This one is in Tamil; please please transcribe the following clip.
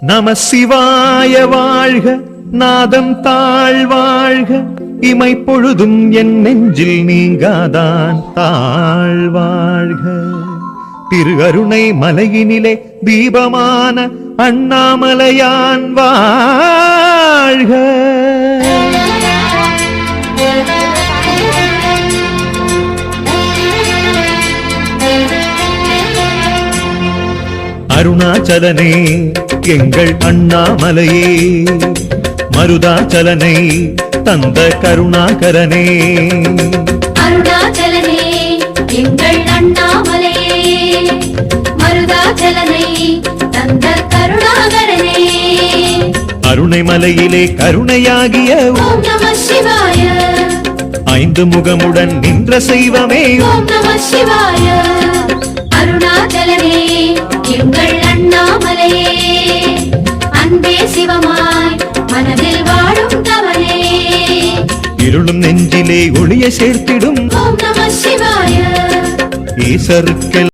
நம சிவாய வாழ்க, நாதம் தாழ்வாழ்க, இமை பொழுதும் என் நெஞ்சில் நீங்காதான் தாழ்வாழ்க. திரு அருணை மலையினிலே தீபமான அண்ணாமலையான் வாழ்க. அருணாச்சலனே எங்கள் அண்ணாமலையே, மருதாச்சலனை தந்த கருணாகரனே. அருணாச்சலனே எங்கள் அண்ணாமலையே, மருதாச்சலனை தந்த கருணாகரனே. அருணை மலையிலே கருணையாகிய ஓம் நம சிவாய, 5 முகமுடன் நின்ற செய்வமே ஓம் நம சிவாய. அருணாச்சலனே எங்கள் அண்ணாமலையே, அன்பே சிவமாய் மனதில் வாழும் தவனே. இருளும் நெஞ்சிலே ஒளிய சேர்த்திடும் ஓம் நம சிவாய. ஈசருக்கு